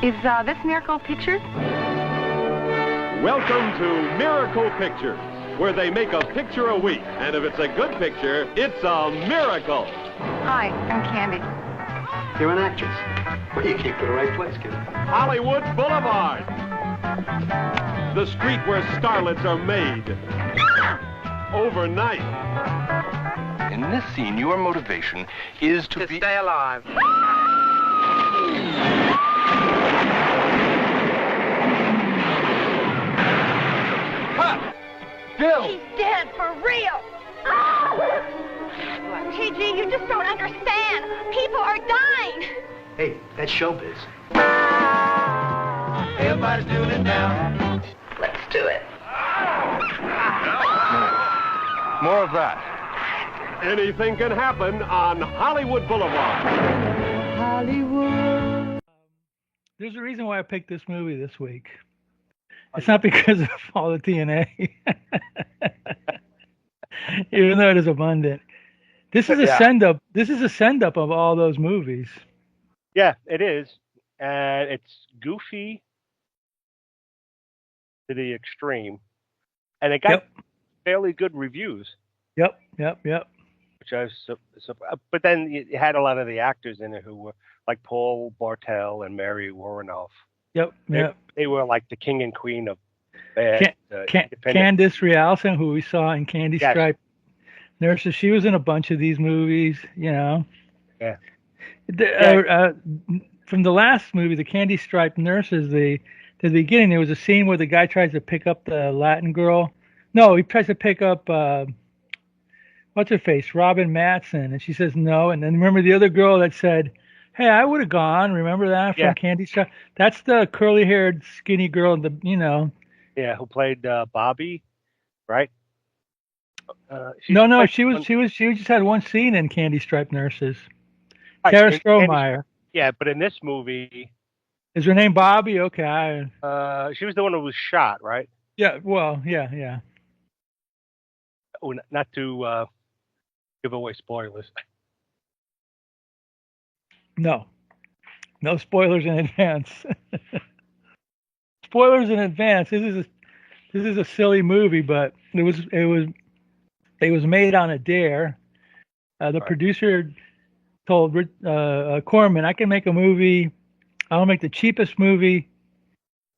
Is this Miracle Pictures? Welcome to Miracle Pictures, where they make a picture a week, and if it's a good picture, it's a miracle. Hi, I'm Candy. You're an actress. Well, you came to the right place, kid. Hollywood Boulevard, the street where starlets are made overnight. In this scene, your motivation is to stay alive. Cut! Bill! He's dead for real. TG, you just don't understand. People are dying. Hey, that's showbiz. Everybody's doing it now. Let's do it. More of that. Anything can happen on Hollywood Boulevard. Hollywood. There's a reason why I picked this movie this week. It's not because of all the TNA, even though it is abundant. This is a send-up. This is a send-up of all those movies. Yeah, it is, and it's goofy to the extreme, and it got fairly good reviews. Yep. Which I was, but then you had a lot of the actors in it who were like Paul Bartel and Mary Woronov. Yep. They were like the king and queen of bad. Candice Rialson, who we saw in Candy Stripe Nurses, she was in a bunch of these movies. You know. Yeah. From the last movie, the Candy Stripe Nurses, the beginning, there was a scene where the guy tries to pick up the Latin girl. No, he tries to pick up what's her face, Robin Matson, and she says no. And then remember the other girl that said, "Hey, I would have gone." Remember that from Candy Stripe? That's the curly-haired, skinny girl. Yeah, who played Bobby, right? No, she just had one scene in Candy Stripe Nurses. Tara Strohmeyer. Yeah, but in this movie, is her name Bobby? Okay. She was the one who was shot, right? Yeah. Well, yeah. Oh, not to give away spoilers. No spoilers in advance. Spoilers in advance. This is a silly movie, but it was made on a dare. The producer told Corman, "I can make a movie. I'll make the cheapest movie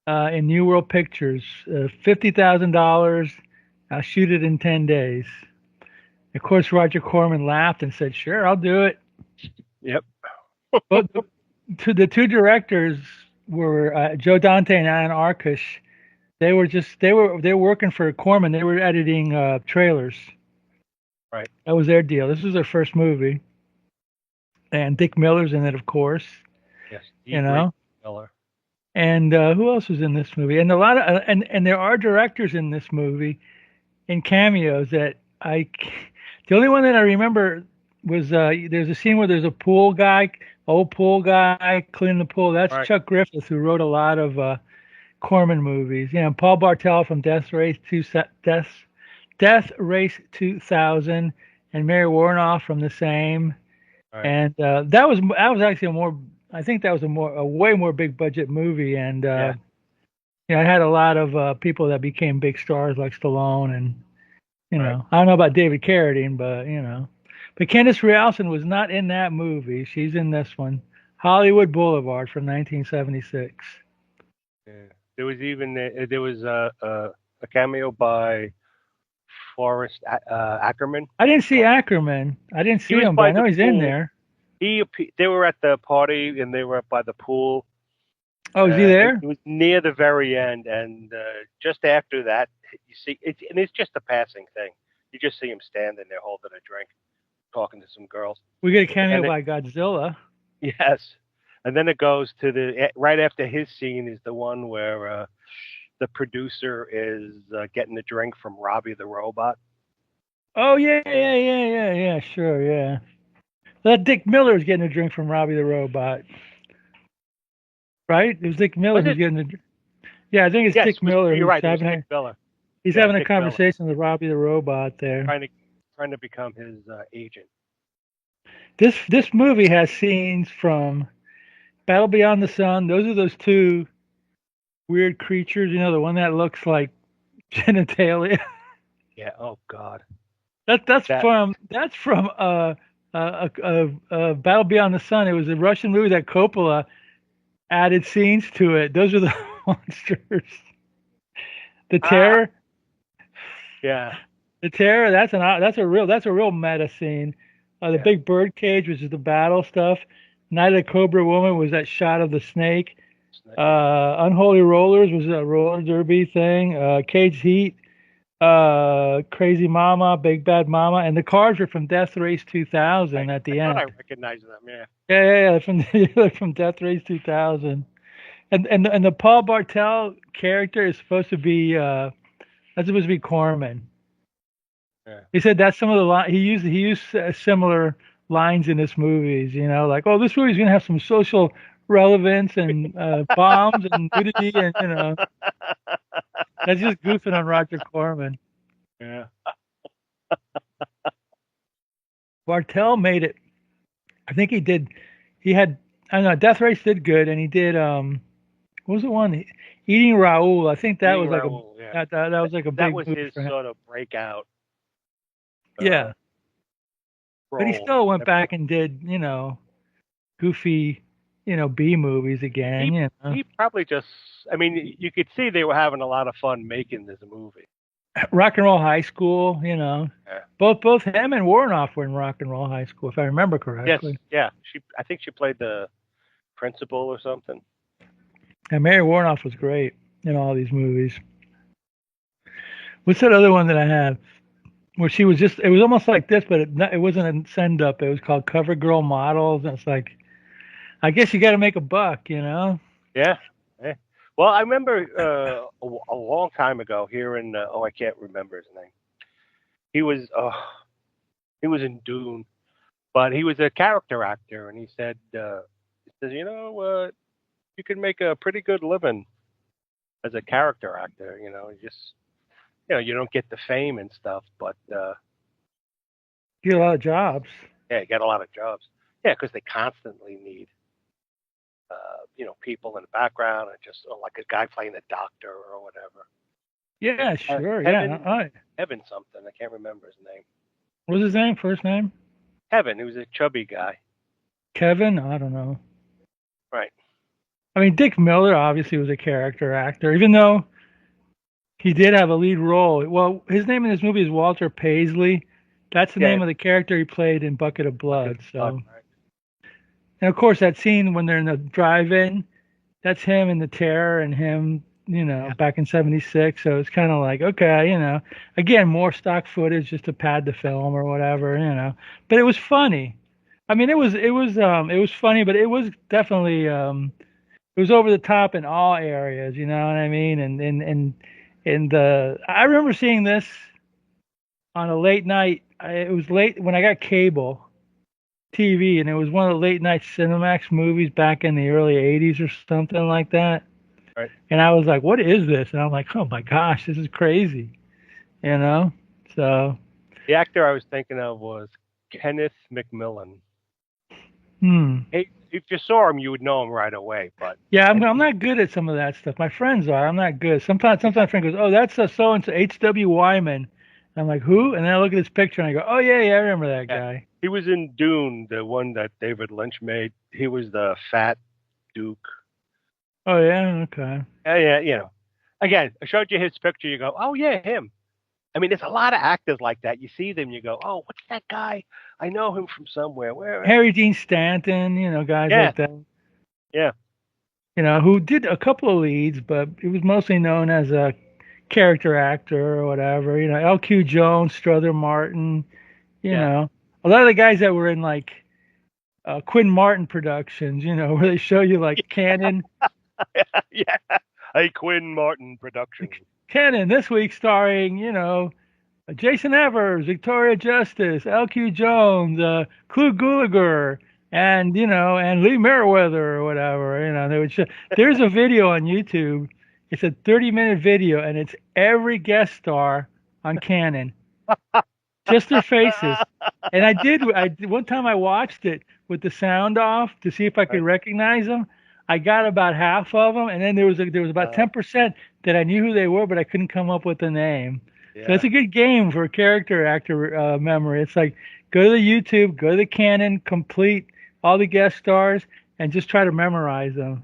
in New World Pictures. $50,000. I'll shoot it in 10 days." Of course, Roger Corman laughed and said, "Sure, I'll do it." Yep. But the two directors were Joe Dante and Allan Arkush. They were working for Corman. They were editing trailers. Right. That was their deal. This was their first movie. And Dick Miller's in it, of course. Yes. Miller. And who else was in this movie? And a lot of and there are directors in this movie in cameos that the only one that I remember was there's a scene where there's a old pool guy cleaning the pool. That's right. Chuck Griffith, who wrote a lot of Corman movies. Paul Bartel from Death Race 2000, and Mary Woronov from the same. Right. And that was actually a way more big budget movie, and it had a lot of people that became big stars like Stallone, and I don't know about David Carradine, but Candice Rialson was not in that movie. She's in this one, Hollywood Boulevard from 1976. Yeah. There was a cameo by Forrest Ackerman. I didn't see Ackerman. I didn't see him, but I know he's in there. They were at the party and they were up by the pool. Oh, is he there? It was near the very end, and just after that, you see it's just a passing thing. You just see him standing there holding a drink, talking to some girls. We get a cameo by Godzilla. Yes, and then it goes to right after his scene is the one where the producer is getting a drink from Robbie the Robot. Oh yeah, sure, yeah. That Dick Miller is getting a drink from Robbie the Robot, right? It was Dick Miller who's getting a drink. Yeah, I think it's Dick Miller. You're right. Dick Miller. He's having a conversation with Robbie the Robot there, trying to become his agent. This movie has scenes from Battle Beyond the Sun. Those are those two weird creatures. The one that looks like genitalia. Yeah. Oh God. That's from Battle Beyond the Sun. It was a Russian movie that Coppola added scenes to it. Those are the monsters. The Terror. Yeah. The Terror. That's a real meta scene. The big bird cage, which is the battle stuff. Night of the Cobra Woman was that shot of the snake. Unholy Rollers was a roller derby thing. Cage Heat. Crazy Mama, Big Bad Mama, and the cars are from Death Race 2000 at the end. I recognize them, yeah. Yeah, they're from Death Race 2000. And the Paul Bartel character is supposed to be Corman. Yeah. He said that's some of the he used similar lines in his movies, like, oh, this movie's gonna have some social relevance and bombs and nudity and that's just goofing on Roger Corman. Yeah. Bartel made it. I think he did. He had, I don't know, Death Race did good, and he did. What was the one? Eating Raoul. I think that was like that was like a big. That was his sort of breakout. Yeah. But he still went back and did, goofy, B movies again. He probably just. I mean, you could see they were having a lot of fun making this movie. Rock and Roll High School, Yeah. Both him and Woronov were in Rock and Roll High School, if I remember correctly. Yes, yeah. I think she played the principal or something. And Mary Woronov was great in all these movies. What's that other one that I have? Where she was it was almost like this, but it wasn't a send-up. It was called Cover Girl Models. And it's like, I guess you got to make a buck, Yeah. Well, I remember a long time ago hearing, I can't remember his name. He was in Dune, but he was a character actor, and he says, you can make a pretty good living as a character actor. You don't get the fame and stuff, but you get a lot of jobs. Yeah, you get a lot of jobs. Yeah, because they constantly need. People in the background, and just like a guy playing a doctor or whatever. Yeah, sure. Evan something. I can't remember his name. What was his name? First name? Kevin. He was a chubby guy. Kevin? I don't know. Right. I mean, Dick Miller obviously was a character actor, even though he did have a lead role. Well, his name in this movie is Walter Paisley. That's the name of the character he played in Bucket of Blood. Right. And of course, that scene when they're in the drive-in, that's him in The Terror and him, back in '76. So it's kind of like, okay, again, more stock footage just to pad the film or whatever, But it was funny. I mean, it was funny, but it was definitely it was over the top in all areas. You know what I mean? And I remember seeing this on a late night. It was late when I got cable TV, and it was one of the late night Cinemax movies back in the early 80s or something like that. Right. And I was like, what is this? And I'm like, oh my gosh, this is crazy. So the actor I was thinking of was Kenneth McMillan. Hey, if you saw him, you would know him right away. But yeah, I'm not good at some of that stuff. My friends are. I'm not good. Sometimes a friend goes, oh, that's so and so, H.W. Wyman. I'm like, who? And then I look at his picture and I go, oh yeah, I remember that guy. He was in Dune, the one that David Lynch made. He was the fat Duke. Oh yeah, okay. Yeah. Again, I showed you his picture. You go, oh yeah, him. I mean, there's a lot of actors like that. You see them, you go, oh, what's that guy? I know him from somewhere. Where? Harry Dean Stanton, guys like that. Yeah. Who did a couple of leads, but he was mostly known as a character actor or whatever. L.Q. Jones, Strother Martin, a lot of the guys that were in like Quinn Martin productions, where they show you like Cannon. Yeah, a Quinn Martin production. Cannon this week starring, Jason Evers, Victoria Justice, L.Q. Jones, Clu Gulager, and and Lee Merriweather or whatever. They would show. There's a video on YouTube. It's a 30-minute video, and it's every guest star on Cannon. Just their faces. And one time I watched it with the sound off to see if I could recognize them. I got about half of them, and then there was about 10% that I knew who they were, but I couldn't come up with the name. Yeah. So it's a good game for character actor memory. It's like go to the YouTube, go to the Canon, complete all the guest stars, and just try to memorize them.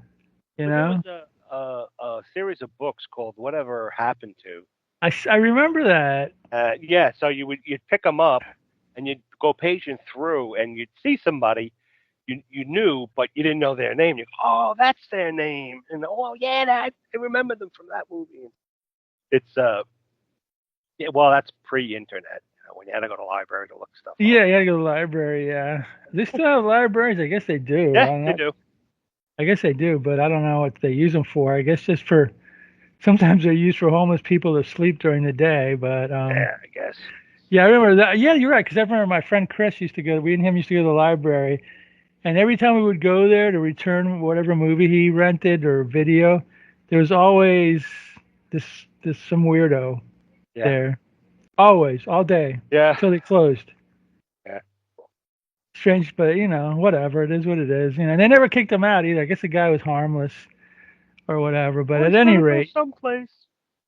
You know? There was a series of books called Whatever Happened To. I remember that. Yeah, so you'd pick them up, and you'd go paging through, and you'd see somebody you knew, but you didn't know their name. You go, oh, that's their name, and oh yeah, I remember them from that movie. It's yeah, well, that's pre-internet, when you had to go to the library to look stuff up. Yeah, you had to go to the library. Yeah, they still have libraries. I guess they do. Yeah, they do. I guess they do, but I don't know what they use them for. I guess just for. Sometimes they're used for homeless people to sleep during the day, but yeah, I guess. Yeah, I remember that. Yeah, you're right, because I remember my friend Chris used to go. We and him used to go to the library, and every time we would go there to return whatever movie he rented or video, there was always this some weirdo there, always, all day, until they closed. Yeah. Strange, but whatever. It is what it is. And they never kicked him out either. I guess the guy was harmless. Or whatever, but at any rate, someplace.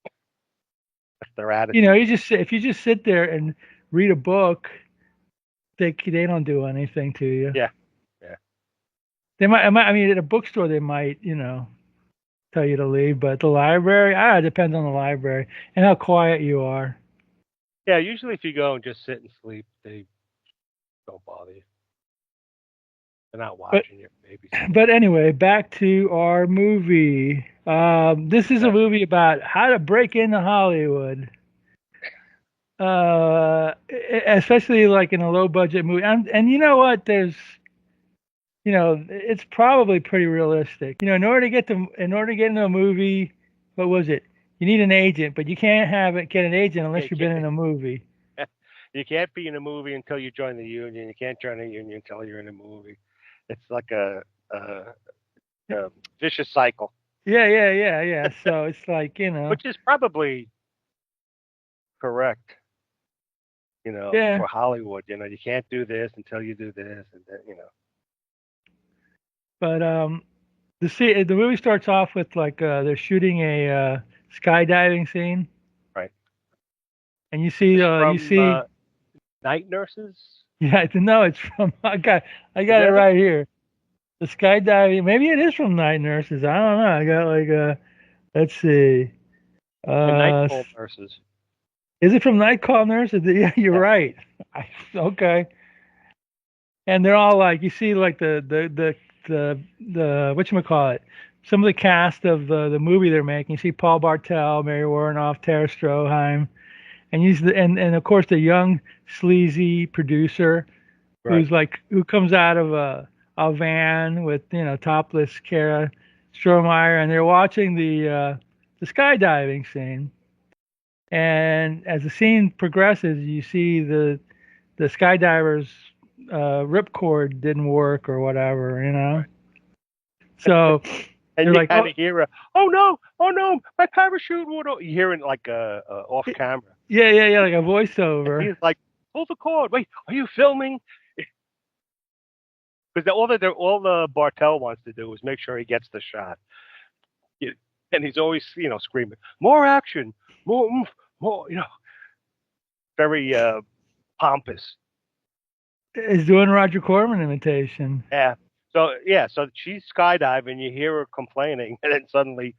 That's their attitude. if you just sit there and read a book, they don't do anything to you. Yeah. They might. I mean, at a bookstore, they might, tell you to leave, but at the library, it depends on the library and how quiet you are. Yeah, usually if you go and just sit and sleep, they don't bother you. They're not watching your babies. But anyway, back to our movie. This is a movie about how to break into Hollywood. Especially like in a low budget movie. And you know what? It's probably pretty realistic. In order to get into a movie, what was it? You need an agent, but you can't get an agent unless you've been in a movie. You can't be in a movie until you join the union. You can't join a union until you're in a movie. It's like a vicious cycle. Yeah. So it's like, Which is probably correct, for Hollywood. You can't do this until you do this, and then, But the movie starts off with like they're shooting a skydiving scene. Right. And you see Night Nurses. Yeah, no, it's from I got it right here. The skydiving, maybe it is from Night Nurses. I don't know. I got like let's see. Night Call Nurses. Is it from Night Call Nurses? Yeah, you're right. Okay. And they're all like, you see like the whatchamacallit, some of the cast of the movie they're making. You see Paul Bartel, Mary Woronov, Tara Stroheim. And and of course the young sleazy producer, who comes out of a van with topless Kara Strohmeyer, and they're watching the skydiving scene. And as the scene progresses, you see the skydiver's ripcord didn't work or whatever, So. And you kind of hear oh no, my parachute would. You hear it like off camera. Yeah, like a voiceover. And he's like, pull the cord. Wait, are you filming? Because all the Bartel wants to do is make sure he gets the shot. And he's always, screaming, more action, more, very pompous. He's doing Roger Corman imitation. Yeah. So she's skydiving. You hear her complaining, and then suddenly,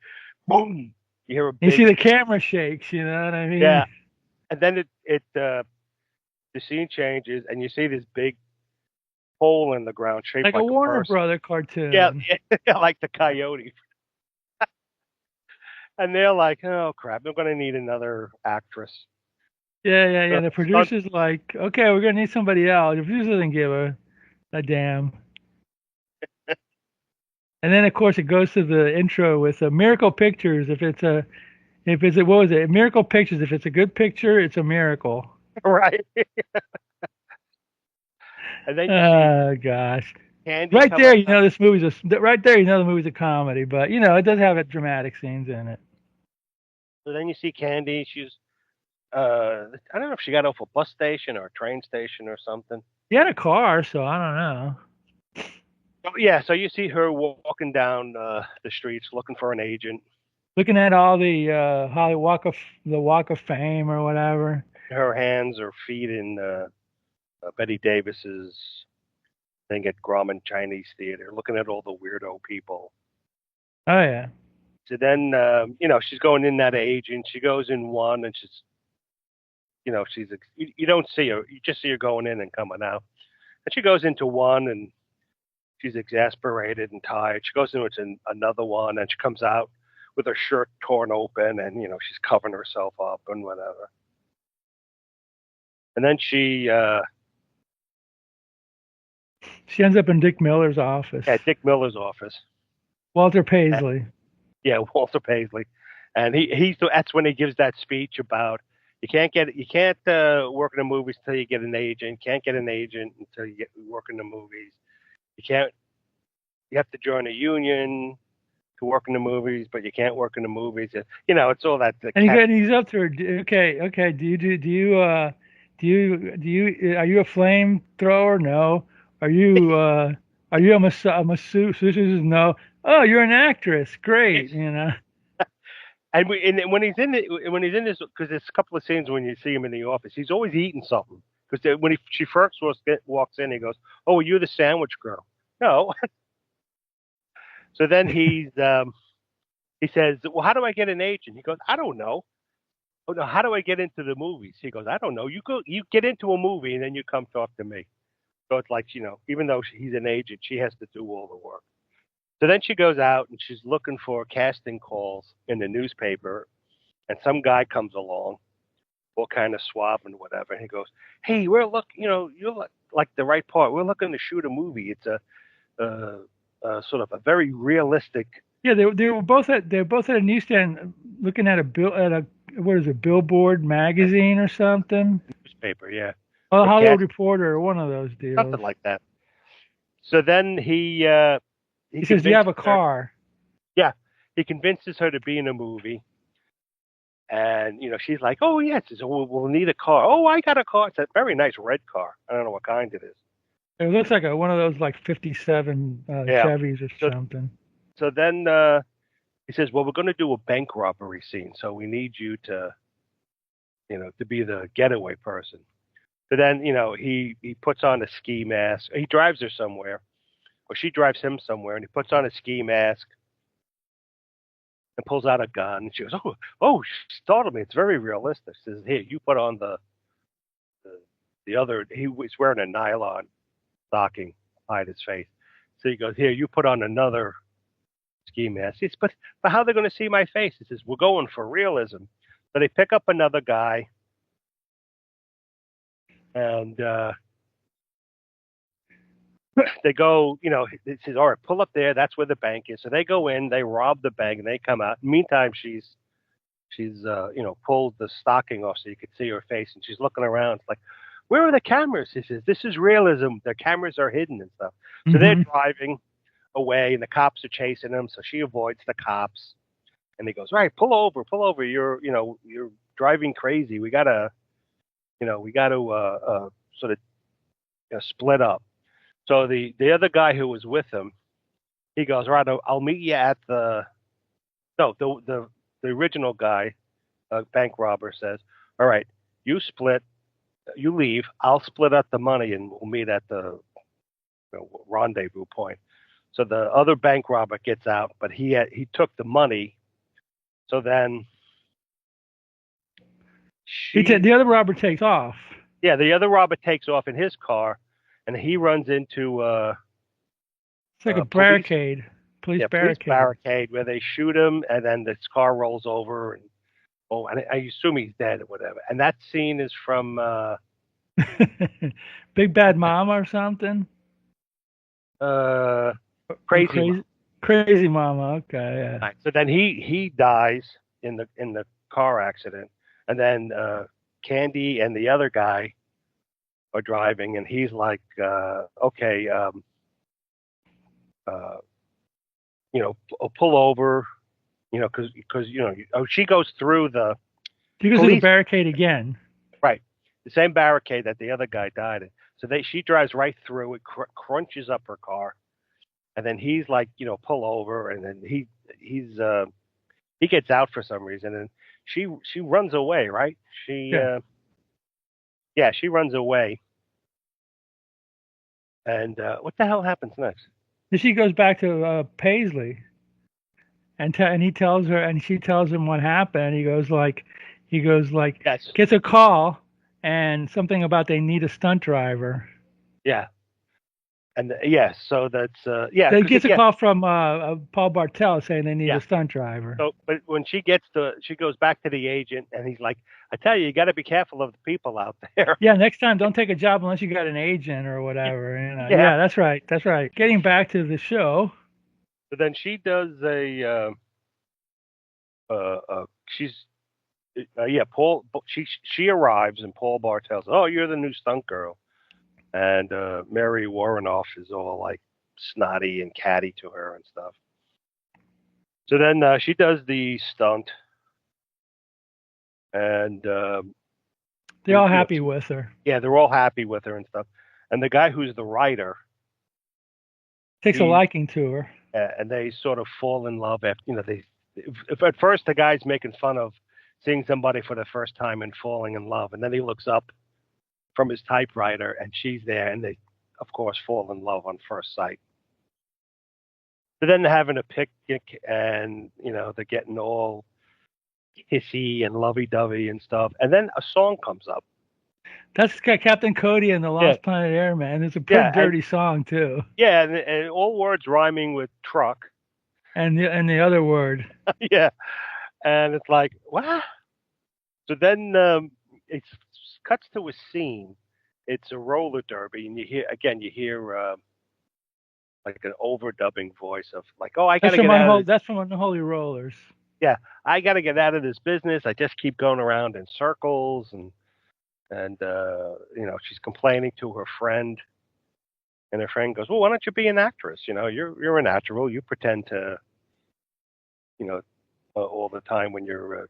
boom! You hear You see the camera shakes. You know what I mean? Yeah. And then the scene changes, and you see this big hole in the ground shaped like a Warner person. Brother cartoon. Yeah, like the coyote. And they're like, oh crap, they're going to need another actress. Yeah. The producer's like, okay, we're going to need somebody else. The producer doesn't give a damn. And then of course it goes to the intro with Miracle Pictures. What was it? Miracle Pictures. If it's a good picture, it's a miracle. Right. And then gosh. Candy right there, this movie's right there, the movie's a comedy, but it does have dramatic scenes in it. So then you see Candy. She's I don't know if she got off a bus station or a train station or something. She had a car, so I don't know. Oh, yeah, so you see her walking down the streets looking for an agent. Looking at all the the Walk of Fame or whatever. Her hands are feet in Betty Davis's thing at Grauman Chinese Theater, looking at all the weirdo people. Oh yeah. So then, she's going in that agent. She goes in one, and she's, you don't see her. You just see her going in and coming out. And she goes into one, and she's exasperated and tired. She goes into another one, and she comes out with her shirt torn open, and she's covering herself up and whatever. And then she ends up in Dick Miller's office. at Dick Miller's office. Walter Paisley. Yeah, Walter Paisley, and that's when he gives that speech about you can't work in the movies until you get an agent. Can't get an agent until you work in the movies. You have to join a union to work in the movies, but you can't work in the movies. It's all that. And he's up there. Okay. Are you a flamethrower? No. Are you a masseuse? No. Oh, you're an actress. Great. And when he's in this, because there's a couple of scenes when you see him in the office, he's always eating something. Because when she first walks in, he goes, "Oh, you're the sandwich girl." No. So then he says, "Well, how do I get an agent?" He goes, "I don't know." "Oh no, how do I get into the movies?" He goes, "I don't know. You get into a movie and then you come talk to me." So it's like, even though he's an agent, she has to do all the work. So then she goes out and she's looking for casting calls in the newspaper, and some guy comes along, all kind of suave and whatever. And he goes, "Hey, you're like the right part. We're looking to shoot a movie. It's a sort of a very realistic." Yeah, they were both at a newsstand looking at a Billboard magazine or something. Newspaper, yeah. Oh, Hollywood Reporter or one of those deals. Something like that. So then he says, "Do you have a car?" Yeah, he convinces her to be in a movie, and she's like, "Oh yes, we'll need a car." "Oh, I got a car. It's a very nice red car. I don't know what kind it is." It looks like one of those like 57 Chevys or something. So then he says, "Well, we're going to do a bank robbery scene, so we need you to be the getaway person." So then, he puts on a ski mask. He drives her somewhere, or she drives him somewhere, and he puts on a ski mask and pulls out a gun. And she goes, "Oh, she startled me. It's very realistic." She says, "Here, you put on the other." He was wearing a nylon stocking, hide his face. So he goes, "Here, you put on another ski mask." He says, but how are they going to see my face?" He says, "We're going for realism." So they pick up another guy, and they go, it says, "All right, pull up there. That's where the bank is." So they go in, they rob the bank, and they come out. Meantime, she's pulled the stocking off so you could see her face, and she's looking around. It's like, "Where are the cameras?" He says, "This is realism. The cameras are hidden and stuff." So they're driving away, and the cops are chasing them. So she avoids the cops, and he goes, "Right, pull over. You're driving crazy. We gotta sort of split up." So the other guy who was with him, he goes, "Right, I'll meet you at the original guy, bank robber, says, 'All right, you leave, I'll split up the money and we'll meet at the rendezvous point.'" So the other bank robber gets out, but he took the money. So then the other robber takes off. Yeah, the other robber takes off in his car, and he runs into it's like a barricade. Police barricade where they shoot him, and then this car rolls over, and I assume he's dead or whatever. And that scene is from Big Bad Mama or something. Crazy Mama. Okay. Yeah. Right. So then he dies in the car accident, and then Candy and the other guy are driving, and he's like, "Okay, pull over, because she goes through the barricade again." Right, the same barricade that the other guy died in. So she drives right through it, crunches up her car, and then he's like, pull over, and then he gets out for some reason, and she runs away, right? She she runs away, and what the hell happens next? She goes back to Paisley, and he tells her, and she tells him what happened. He goes like, Yes. gets a call, and something about they need a stunt driver. Yeah. And so that's They gets a call from Paul Bartel saying they need a stunt driver. So, but when she goes back to the agent, and he's like, "I tell you, you got to be careful of the people out there." Yeah, next time don't take a job unless you got an agent or whatever. Yeah, that's right. That's right. Getting back to the show. So then she does Paul. She arrives, and Paul Bartel says, "Oh, you're the new stunt girl." And Mary Woronov is all like snotty and catty to her and stuff. So then she does the stunt, and they're all happy with her. Yeah, they're all happy with her and stuff. And the guy who's the writer takes a liking to her, and they sort of fall in love. After if at first the guy's making fun of seeing somebody for the first time and falling in love, and then he looks up from his typewriter, and she's there, and they, of course, fall in love on first sight. But then they're having a picnic, and they're getting all hissy and lovey-dovey and stuff. And then a song comes up. That's Captain Cody and the Lost Planet Airman. It's a pretty dirty song too. Yeah, and all words rhyming with truck. And the other word. Yeah, and it's like, what? So then it cuts to a scene. It's a roller derby, and you hear like an overdubbing voice of like, "Oh, I gotta get out of this." That's from Unholy Rollers. Yeah, I gotta get out of this business. I just keep going around in circles, and she's complaining to her friend, and her friend goes, "Well, why don't you be an actress? You're a natural. You pretend to, all the time when you're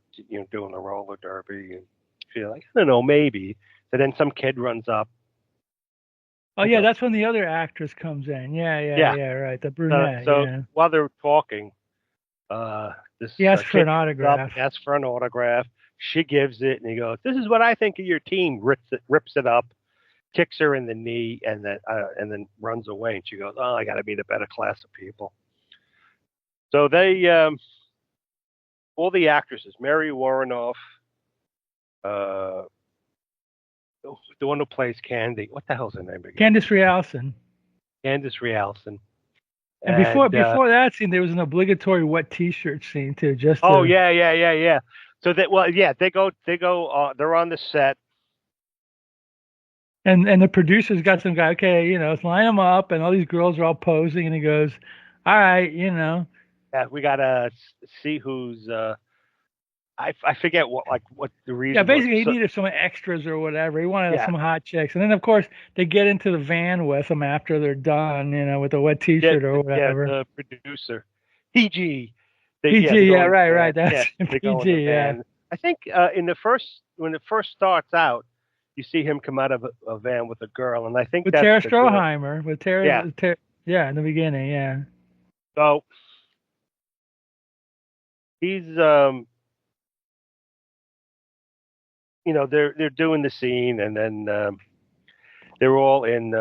doing the roller derby." And she's like, "I don't know, maybe." So then some kid runs up. Oh yeah, that's when the other actress comes in. Yeah, right, the brunette. So while they're talking, he asks for an autograph. Asks for an autograph. She gives it, and he goes, "This is what I think of your team." Rips it up, kicks her in the knee, and then runs away. And she goes, "Oh, I got to meet a better class of people." So they, all the actresses, Mary Woronov, the one who plays Candy. What the hell's her name again? Candice Rialson. Candice Rialson. And before that scene, there was an obligatory wet T-shirt scene too. Yeah. So they go. They're on the set. And the producer's got some guy. Okay, let's line them up, and all these girls are all posing, and he goes, "All right, Yeah, we gotta see who's. I forget what the reason. Yeah, basically he needed some extras or whatever. He wanted some hot chicks, and then of course they get into the van with them after they're done, with a wet T-shirt or whatever. Yeah, the producer, PG. Right. That's PG. Yeah. I think when it first starts out, you see him come out of a van with a girl, and I think with that's Tara Stroheimer. With Tara, in the beginning, yeah. So he's they're doing the scene, and then they're all in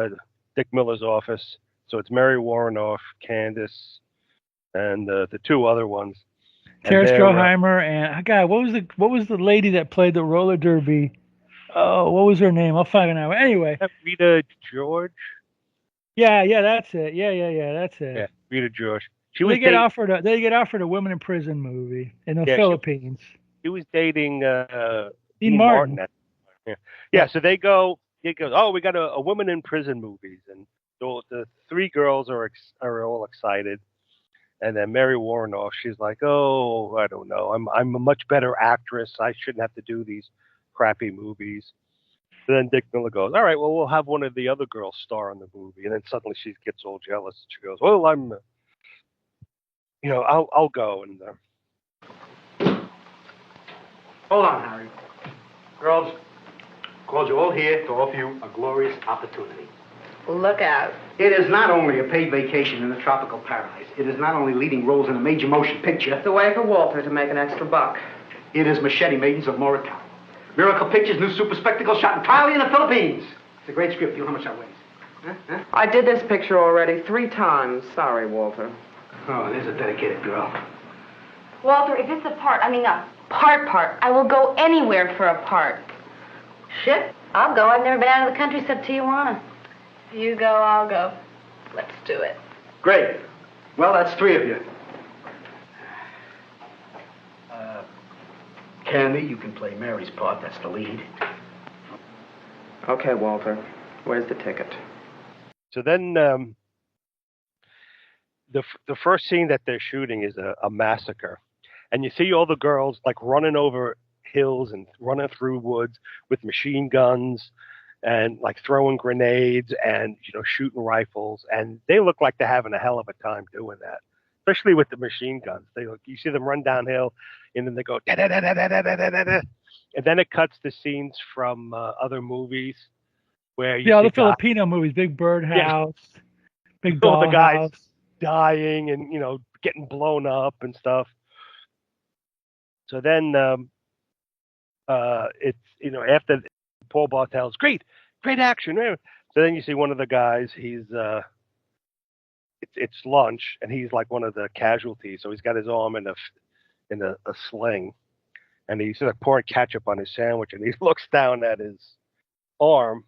Dick Miller's office. So it's Mary Woronov, Candice, and the two other ones. Tara Stroheimer and God, what was the lady that played the roller derby? Oh, what was her name? I'll find it out. Anyway, Rita George. Yeah, that's it. Yeah, that's it. Yeah, Rita George. They get offered a women in prison movie in the Philippines. She was dating Dean Martin. Yeah. So they go. It goes. Oh, we got a women in prison movies, and the three girls are all excited. And then Mary Woronov, she's like, "Oh, I don't know. I'm a much better actress. I shouldn't have to do these crappy movies." So then Dick Miller goes, "All right, well, we'll have one of the other girls star in the movie." And then suddenly she gets all jealous. She goes, "Well, I'm, I'll go." And Hold on, Harry. Girls, called you all here to offer you a glorious opportunity. Look out. It is not only a paid vacation in a tropical paradise. It is not only leading roles in a major motion picture. It's a way for Walter to make an extra buck. It is Machete Maidens of Morocco. Miracle Pictures' new super spectacle shot entirely in the Philippines. It's a great script. Feel how much that weighs. Huh? I did this picture already 3 times. Sorry, Walter. Oh, there's a dedicated girl. Walter, if it's a part, I will go anywhere for a part. Shit, I'll go. I've never been out of the country except Tijuana. If you go, I'll go. Let's do it. Great. Well, that's 3 of you. Candy, you can play Mary's part. That's the lead. Okay, Walter. Where's the ticket? So then the first scene that they're shooting is a massacre. And you see all the girls like running over hills and running through woods with machine guns and like throwing grenades and, shooting rifles. And they look like they're having a hell of a time doing that, especially with the machine guns. You see them run downhill and then they go da da da da da da da da da. And then it cuts to scenes from other movies where you see the Filipino movies, Big Birdhouse, Big all the guys Dollhouse. Dying and getting blown up and stuff. So then it's after Paul Bartel's great action. So then you see one of the guys. He's it's lunch and he's like one of the casualties. So he's got his arm in a sling, and he's like pouring ketchup on his sandwich. And he looks down at his arm.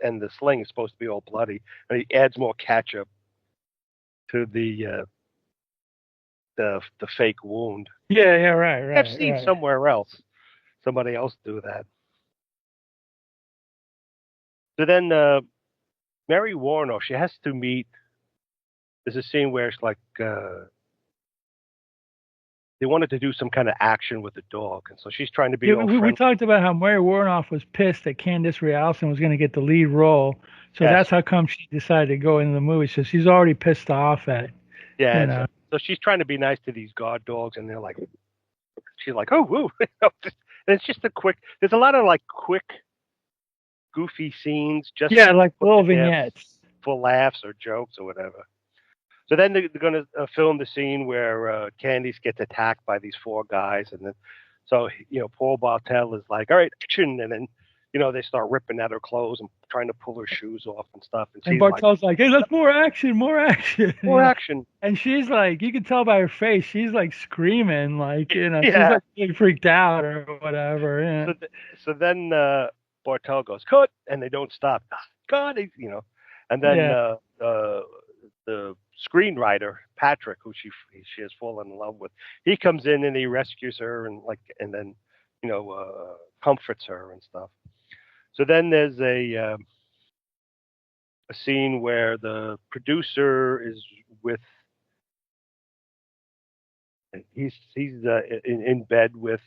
And the sling is supposed to be all bloody, and he adds more ketchup to the fake wound. Yeah, right. I've seen somewhere else somebody else do that. So then Mary Woronov, she has to meet. There's a scene where it's like they wanted to do some kind of action with the dog, and so she's trying to be. We talked about how Mary Woronov was pissed that Candice Rialson was going to get the lead role, so that's how come she decided to go into the movie. So she's already pissed off at. Yeah, so she's trying to be nice to these guard dogs, and they're like, she's like, oh, woo. And it's just there's a lot of like quick, goofy scenes, just like little vignettes for laughs or jokes or whatever. So then they're going to film the scene where Candice gets attacked by these 4 guys, and then Paul Bartel is like, all right, action, and then they start ripping at her clothes and trying to pull her shoes off and stuff. And Bartel's like, hey, let's more action. More action. And she's like, you can tell by her face, she's like screaming, like, she's like really freaked out or whatever. Yeah. So then Bartel goes, cut, and they don't stop. God, and then the screenwriter, Patrick, who she has fallen in love with, he comes in and he rescues her and then comforts her and stuff. So then there's a scene where the producer is with. He's in bed with.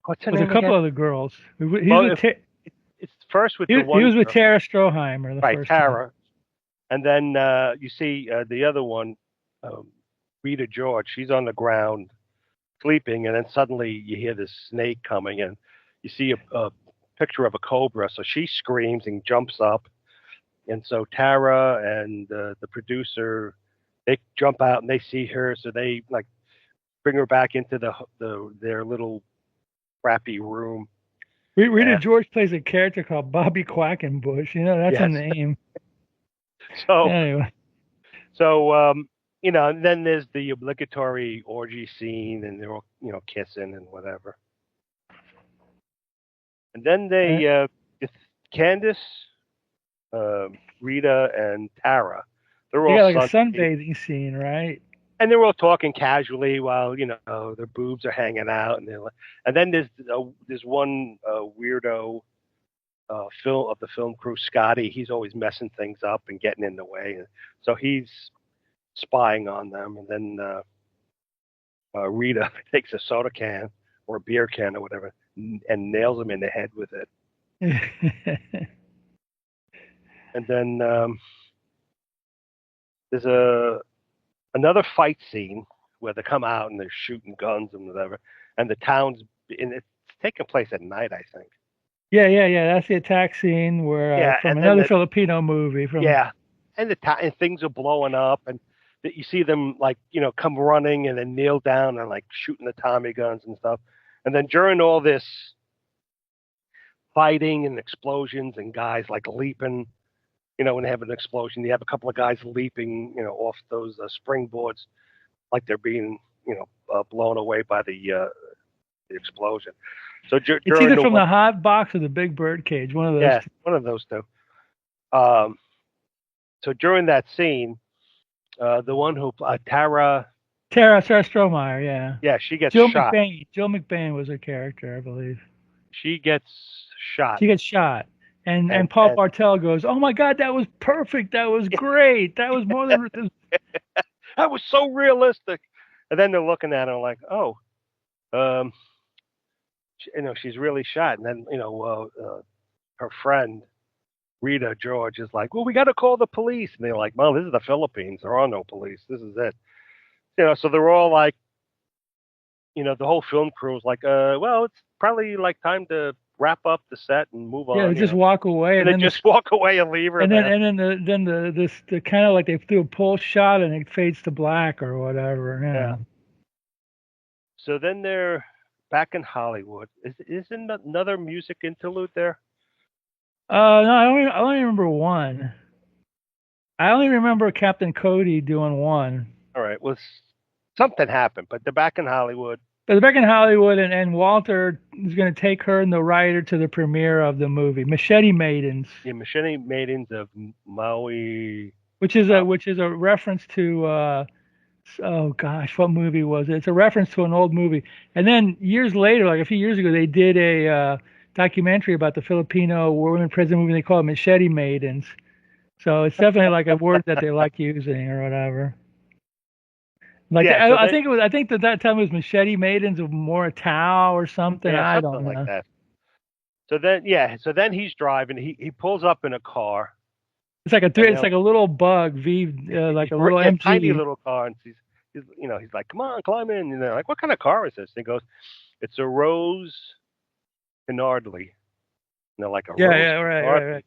What's her name? With a couple again? of the girls. It's first with the one. He was with Tara Stroheimer. Right, first Tara. time. And then you see the other one, Rita George. She's on the ground sleeping, and then suddenly you hear this snake coming, and you see a picture of a cobra. So she screams and jumps up, and so Tara and the producer, they jump out and they see her, so they like bring her back into their little crappy room. Rita George plays a character called Bobby Quackenbush. That's a name. So anyway. And then there's the obligatory orgy scene, and they're all, kissing and whatever. And then it's Candice, Rita, and Tara. They're all like a sunbathing scene, right? And they're all talking casually while their boobs are hanging out, and then there's one weirdo of the film crew, Scotty. He's always messing things up and getting in the way, and so he's spying on them. And then Rita takes a soda can or a beer can or whatever and nails him in the head with it. And then there's another fight scene where they come out and they're shooting guns and whatever, and the town's and it's taking place at night, I think. Yeah. That's the attack scene where Yeah, from and then another Filipino movie. yeah, and and things are blowing up, and that you see them like come running and then kneel down and like shooting the Tommy guns and stuff, and then during all this fighting and explosions and guys like leaping, when they have an explosion, you have a couple of guys leaping, off those springboards like they're being blown away by the explosion. So It's during either the from the hot box or the big bird cage. One of those. yeah, one of those two. So during that scene, the one who Sarah Strohmeyer, yeah, she gets Jill shot. McBain. Jill McBain was her character, I believe. She gets shot. She gets shot. And Paul Bartel goes, "Oh my God, that was perfect. That was great. That was more than that was so realistic." And then they're looking at her like, "Oh, she's really shot." And then her friend Rita George is like, "Well, we got to call the police." And they're like, "Well, this is the Philippines. There are no police. This is it." So they're all like, the whole film crew is like, well, it's probably like time to wrap up the set and move on. Yeah, just walk away, and then just walk away and leave her. And there. then the kind of like they do a pull shot and it fades to black or whatever. Yeah. So then they're back in Hollywood. Isn't another music interlude there? No, I only remember one. I only remember Captain Cody doing one. All right. Well, something happened, but they're back in Hollywood. But they're back in Hollywood, and Walter is going to take her and the writer to the premiere of the movie Machete Maidens. Yeah, Machete Maidens of Maui. Which is a reference to oh gosh, what movie was it? It's a reference to an old movie. And then years later, like a few years ago, they did a documentary about the Filipino women president movie. They call it Machete Maidens. So it's definitely like a word that they like using or whatever. Like I think that time it was Machete Maidens of Moratau or something. Yeah, I don't know. like that. So then he's driving. He pulls up in a car. It's like it's like a little bug, like a little MG. Tiny little car, and he's like, "Come on, climb in." And they're like, "What kind of car is this?" And he goes, "It's a Rose Canardly." And they're like, right.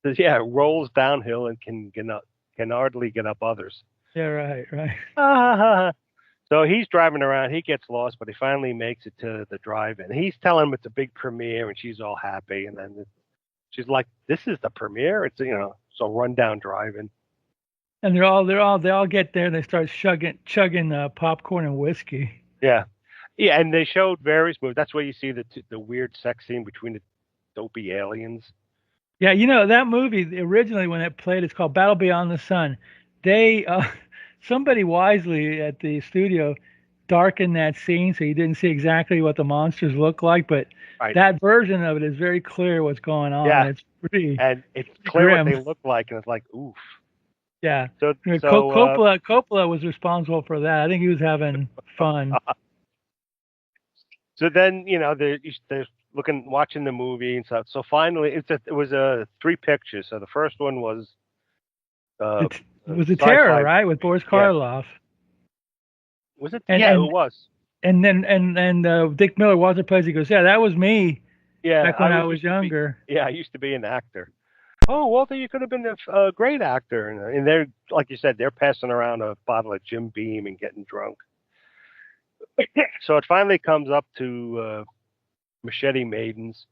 Says, yeah, it rolls downhill and can hardly get up others. Yeah, right. So he's driving around. He gets lost, but he finally makes it to the drive-in. He's telling him it's a big premiere, and she's all happy. And then she's like, "This is the premiere." It's so rundown drive-in. And they all get there. And they start chugging popcorn and whiskey. Yeah, and they showed various movies. That's where you see the weird sex scene between the dopey aliens. Yeah, that movie originally when it played, it's called Battle Beyond the Sun. They somebody wisely at the studio darkened that scene so you didn't see exactly what the monsters look like, but that version of it is very clear what's going on. Yeah, it's pretty and it's clear grim. what they look like, and it's like, oof. Yeah. So Coppola was responsible for that. I think he was having fun. So then they're watching the movie and stuff. So finally, it was 3 pictures. So the first one was it was a Terror, right, with Boris Karloff. Was it? It was. And then Dick Miller, Walter Pezzi goes, "Yeah, that was me." Yeah, back when I was younger. I used to be an actor. Oh, Walter, you could have been a great actor. And they're, like you said, they're passing around a bottle of Jim Beam and getting drunk. So it finally comes up to Machete Maidens,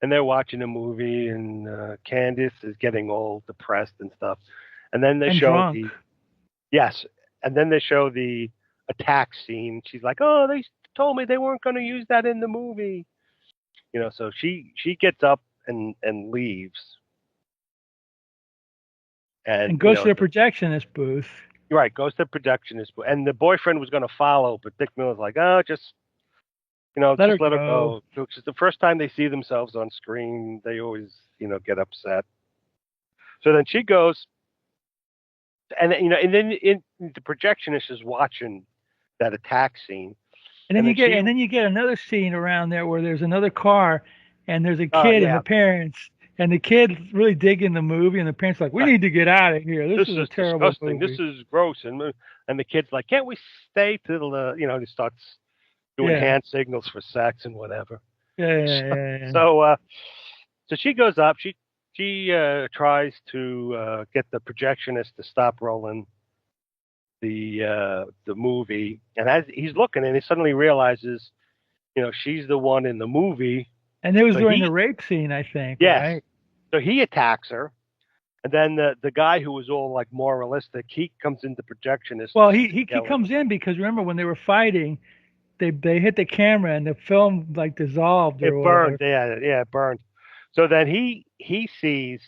and they're watching a movie, and Candice is getting all depressed and stuff. And then they show drunk. and then they show the attack scene. She's like, "Oh, they told me they weren't going to use that in the movie." So she gets up and leaves. And goes to the projectionist booth. Right, goes to the projectionist booth. And the boyfriend was going to follow, but Dick Miller's like, "Oh, just let her go." So it's the first time they see themselves on screen, they always, get upset. So then she goes, and then the projectionist is watching that attack scene. And then you get another scene around there where there's another car, and there's a kid and the parents, and the kid's really digging the movie, and the parents are like, "We need to get out of here. This is a terrible disgusting. movie. This is gross." And the kid's like, "Can't we stay till he starts doing hand signals for sex and whatever." Yeah. So So she goes up. She tries to get the projectionist to stop rolling the movie, and as he's looking, and he suddenly realizes, she's the one in the movie. And it was during the rape scene, I think. Yes. Right? So he attacks her, and then the guy who was all like moralistic, he comes into projectionist. Well, he comes in because remember when they were fighting, they hit the camera and the film like dissolved. It burned. Yeah, it burned. So then he sees.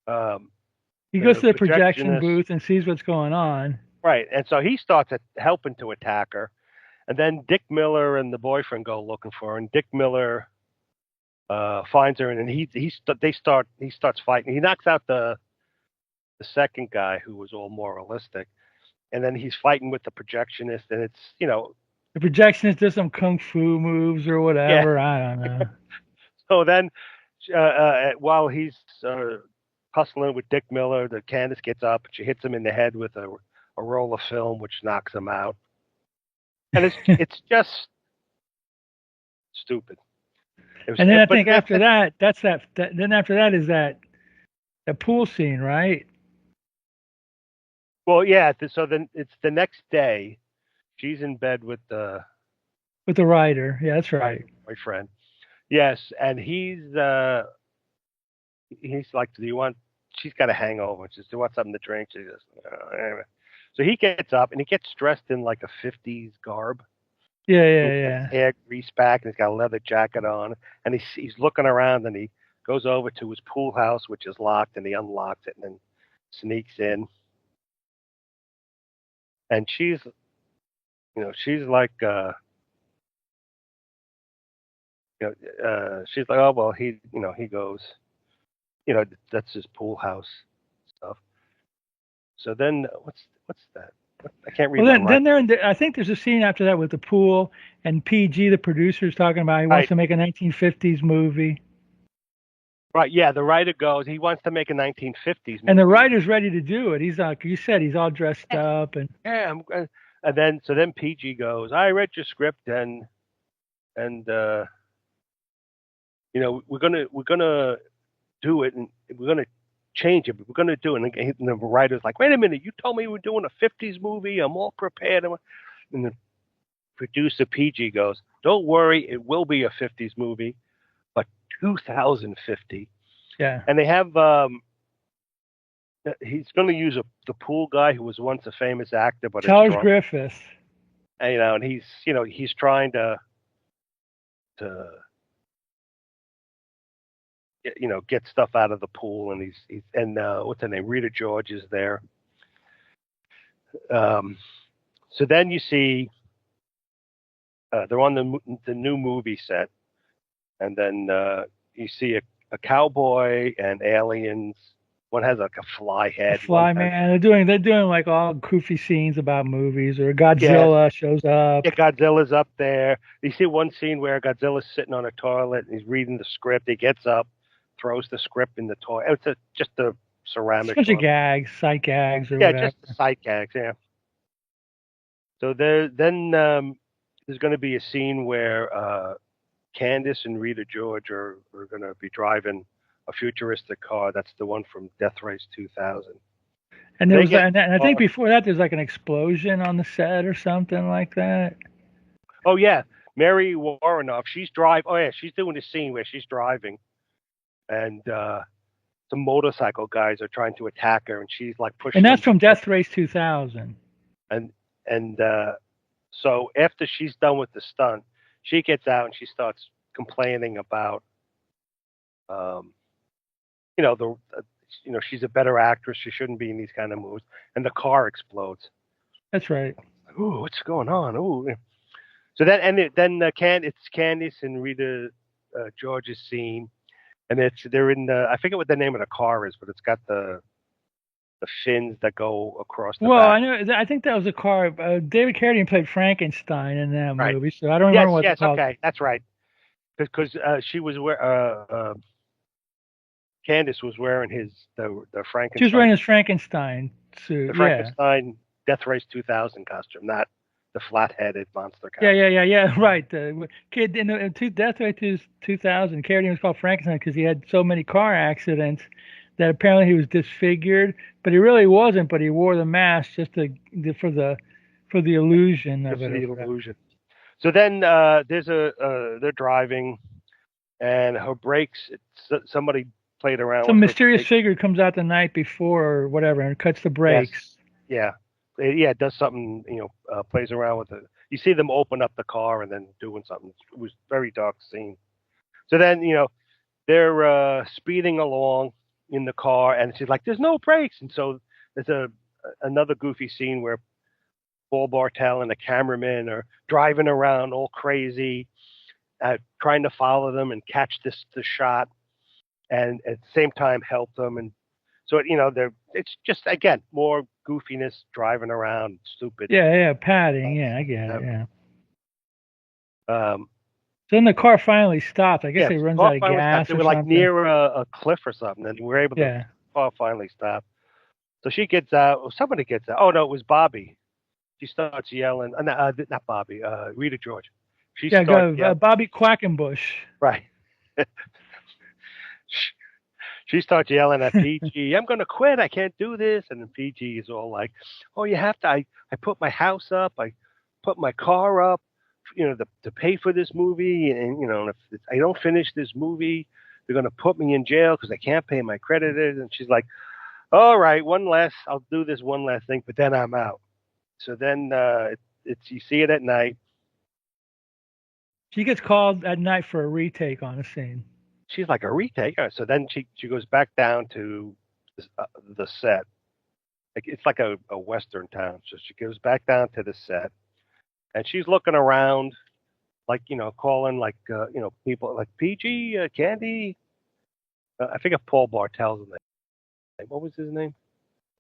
He goes to the projection booth and sees what's going on. Right, and so he starts helping to attack her, and then Dick Miller and the boyfriend go looking for her, and Dick Miller finds her, and he starts fighting. He knocks out the second guy who was all moralistic, and then he's fighting with the projectionist, and it's the projectionist does some kung fu moves or whatever. Yeah. I don't know. So then, while he's hustling with Dick Miller, the Candice gets up and she hits him in the head with a roll of film, which knocks him out. And it's just stupid. And then I think after that, then after that is that pool scene, right? Well, yeah. So then it's the next day. She's in bed with the writer. Yeah, that's right. My friend. Yes, and he's like, "Do you want?" She's got a hangover. She says, "Do you want something to drink?" She says, anyway. So he gets up and he gets dressed in like a '50s garb. Yeah. Hair greased back, and he's got a leather jacket on, and he's looking around, and he goes over to his pool house, which is locked, and he unlocks it, and then sneaks in. And she's like, she's like, oh well, he goes, that's his pool house stuff. So then what's that? I can't read. Well, then they're I think there's a scene after that with the pool and PG, the producer's talking about he wants to make a 1950s movie. Right. Yeah. The writer goes, he wants to make a 1950s movie. And the writer's ready to do it. He's like you said, he's all dressed up and. Yeah. And then PG goes, I read your script and we're gonna do it and we're gonna change it, but we're gonna do it. And the writer's like, wait a minute, you told me we're doing a 50s movie. I'm all prepared. And the producer PG goes, don't worry, it will be a 50s movie, but 2050. Yeah. And they have he's going to use the pool guy who was once a famous actor, but Charles Griffith. And, and he's trying to get stuff out of the pool, and he's what's her name? Rita George is there. So then you see they're on the new movie set, and then you see a cowboy and aliens. One has like a fly head. Fly man. They're doing like all goofy scenes about movies, or Godzilla shows up. Yeah, Godzilla's up there. You see one scene where Godzilla's sitting on a toilet and he's reading the script. He gets up, throws the script in the toilet. It's just a ceramic. Bunch of gags, sight gags, or whatever. Yeah, just the sight gags. Yeah. So there's going to be a scene where Candice and Rita George are going to be driving a futuristic car. That's the one from Death Race 2000. And there was, and I think before that, there's like an explosion on the set or something like that. Oh yeah, Mary Woronov. She's doing a scene where she's driving, and some motorcycle guys are trying to attack her, and she's like pushing. And that's from Death Race 2000. And so after she's done with the stunt, she gets out and she starts complaining about, she's a better actress. She shouldn't be in these kind of movies. And the car explodes. That's right. Ooh, what's going on? Ooh. So then it's Candice and Rita George's scene, and they're in I forget what the name of the car is, but it's got the fins that go across the back. I know. I think that was a car. David Carradine played Frankenstein in that movie, so I don't remember what it's called. Okay, that's right. Because she was Candice was wearing the Frankenstein. She was wearing his Frankenstein suit. The Frankenstein Death Race 2000 costume, not the flat-headed monster cow. Yeah. Right. The kid in Death Way to 2000. Character was called Frankenstein because he had so many car accidents that apparently he was disfigured, but he really wasn't. But he wore the mask just for the illusion of it. The illusion. So then they're driving, and her brakes. Somebody played around. Some with mysterious figure comes out the night before or whatever and cuts the brakes. Yes. Yeah. It does something. Plays around with it. You see them open up the car and then doing something. It was a very dark scene. So then they're speeding along in the car, and she's like, "There's no brakes," and so there's another goofy scene where Paul Bartel and the cameraman are driving around all crazy, trying to follow them and catch the shot, and at the same time help them. And so it's just again more goofiness, driving around, stupid. Yeah, padding. Yeah, I get it. Yeah. So then the car finally stopped. I guess it runs out of gas. They were like near a cliff or something, and we were able to. Yeah. The car finally stopped. So she gets out. Or somebody gets out. Oh no, it was Bobby. She starts yelling. Not Bobby. Rita George. She starts yelling. Bobby Quackenbush. Right. She starts yelling at PG. I'm going to quit. I can't do this. And then PG is all like, "Oh, you have to. I put my house up. I put my car up. To pay for this movie, and if I don't finish this movie, they're going to put me in jail because I can't pay my creditors." And she's like, "All right, I'll do this one last thing, but then I'm out." So then you see it at night. She gets called at night for a retake on a scene. She's like, "A retake?" So then she goes back down to the set. It's like a western town. So she goes back down to the set. And she's looking around, calling, people like PG, Candy. I think of Paul Bartel's name. What was his name?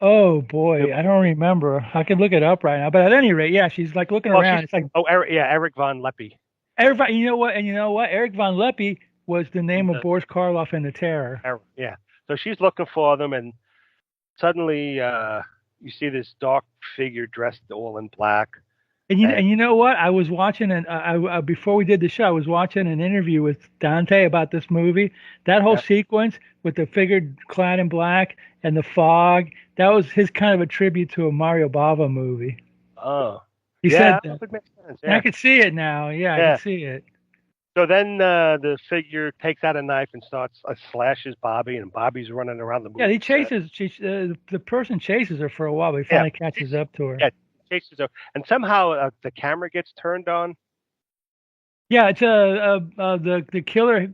Oh boy, I don't remember. I can look it up right now. But at any rate, yeah, she's like looking around. It's like Eric Von Leppy. You know what? Eric Von Leppy was the name of Boris Karloff in The Terror. Yeah. So she's looking for them, and suddenly you see this dark figure dressed all in black. And you know what? I was watching before we did the show, I was watching an interview with Dante about this movie. That whole sequence with the figure clad in black and the fog, that was his kind of a tribute to a Mario Bava movie. Oh. He said that. That would make sense. Yeah. I could see it now. Yeah, I can see it. So then the figure takes out a knife and slashes Bobby, and Bobby's running around the movie. Yeah, he chases. The person chases her for a while, but he finally catches up to her. Yeah. Chases her, and somehow the camera gets turned on. Yeah, it's the killer.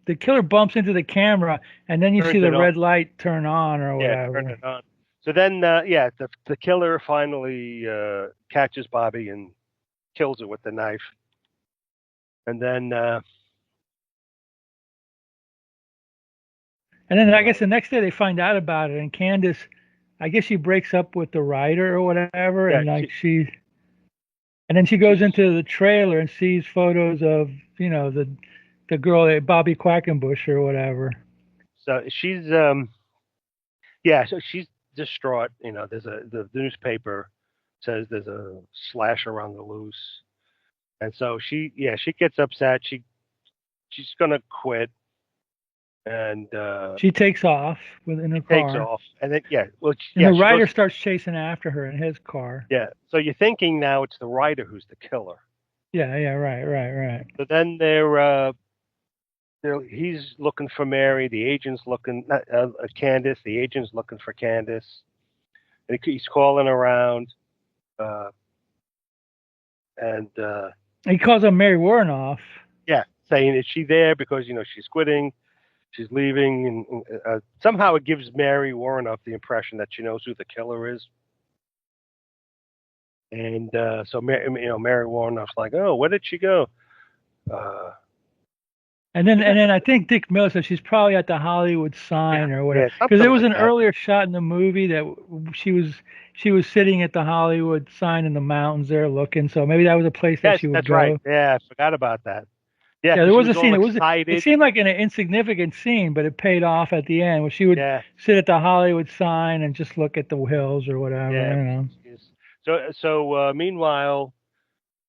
The killer bumps into the camera, and then you see the red light turn on or whatever. Yeah, turn it on. So then, the killer finally catches Bobby and kills her with the knife, and then. And then I guess the next day they find out about it, and Candice. I guess she breaks up with the writer or whatever, and and then she goes into the trailer and sees photos of the girl Bobby Quackenbush or whatever. So she's so she's distraught. There's the newspaper says there's a slasher on the loose, and so she gets upset. She's gonna quit. And she takes off in her car. Takes off, and then the writer starts chasing after her in his car. Yeah, so you're thinking now it's the writer who's the killer. Yeah, right. So then he's looking for Mary. The agent's looking Candice. The agent's looking for Candice, and he's calling around. And he calls her Mary Woronov. Yeah, saying is she there because she's quitting. She's leaving, and somehow it gives Mary Woronov the impression that she knows who the killer is. And so Mary Woronov's like, "Oh, where did she go?" And then I think Dick Miller says she's probably at the Hollywood sign or whatever, because there was an earlier shot in the movie that she was sitting at the Hollywood sign in the mountains there looking. So maybe that was a place that she would go. That's right. Yeah, I forgot about that. Yeah, there was a scene. It seemed like an insignificant scene, but it paid off at the end where she would sit at the Hollywood sign and just look at the hills or whatever. Yeah. So meanwhile,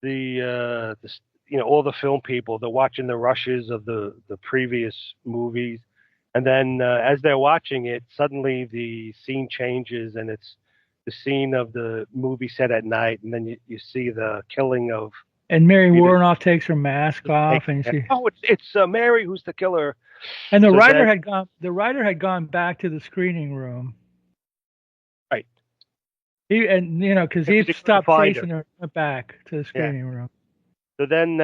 all the film people, they're watching the rushes of the previous movies, and then as they're watching it, suddenly the scene changes, and it's the scene of the movie set at night, and then you see the killing of. And Mary Woronov takes her mask off, and she. Oh, it's Mary who's the killer. And the writer had gone. The writer had gone back to the screening room. Right. Because he stopped chasing her, went back to the screening room. So then,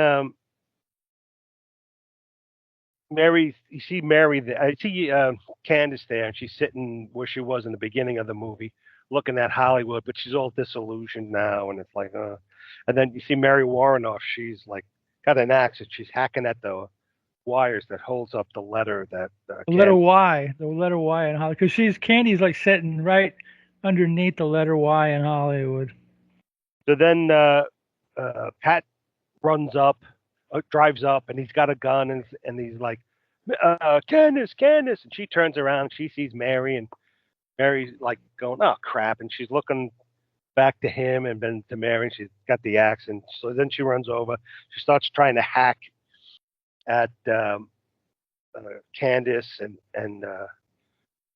Mary, you see Mary. I see Candice there, and she's sitting where she was in the beginning of the movie, looking at Hollywood, but she's all disillusioned now, and it's like, And then you see Mary Woronov. She's like got an axe, and she's hacking at the wires that holds up the letter that. The letter Y in Hollywood, because Candy's like sitting right underneath the letter Y in Hollywood. So then Pat drives up, and he's got a gun, and he's like, Candice, and she turns around, she sees Mary, and Mary's like going, oh crap, and she's looking back to him and then to Mary, and she's got the axe, and so then she runs over, she starts trying to hack at Candice, and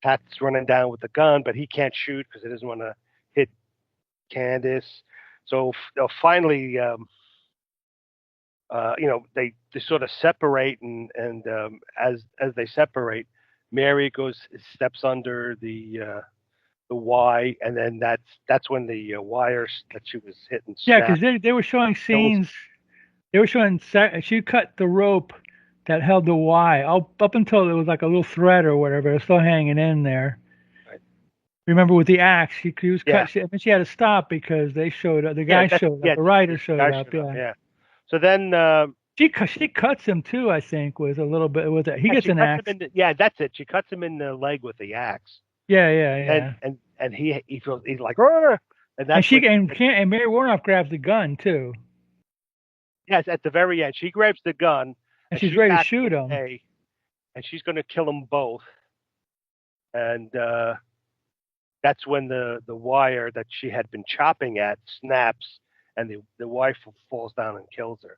Pat's running down with the gun, but he can't shoot because he doesn't want to hit Candice. So finally, they sort of separate, and as they separate, Mary steps under the Y, and then that's when the wires that she was hitting. Yeah, because they were showing scenes. They were showing she cut the rope that held the Y up until it was like a little thread or whatever. It was still hanging in there. Right. Remember with the axe, she was cut. And she had to stop because they showed up. The guy showed up. The writer showed up. Yeah. So then she cuts him too. I think with a little bit with it. He gets an axe. That's it. She cuts him in the leg with the axe. Yeah. And he feels, he's like, Rrr! And Mary Woronov grabs the gun too. Yes, at the very end, she grabs the gun and she's ready to shoot him. And she's going to kill them both. And that's when the wire that she had been chopping at snaps, and the wife falls down and kills her.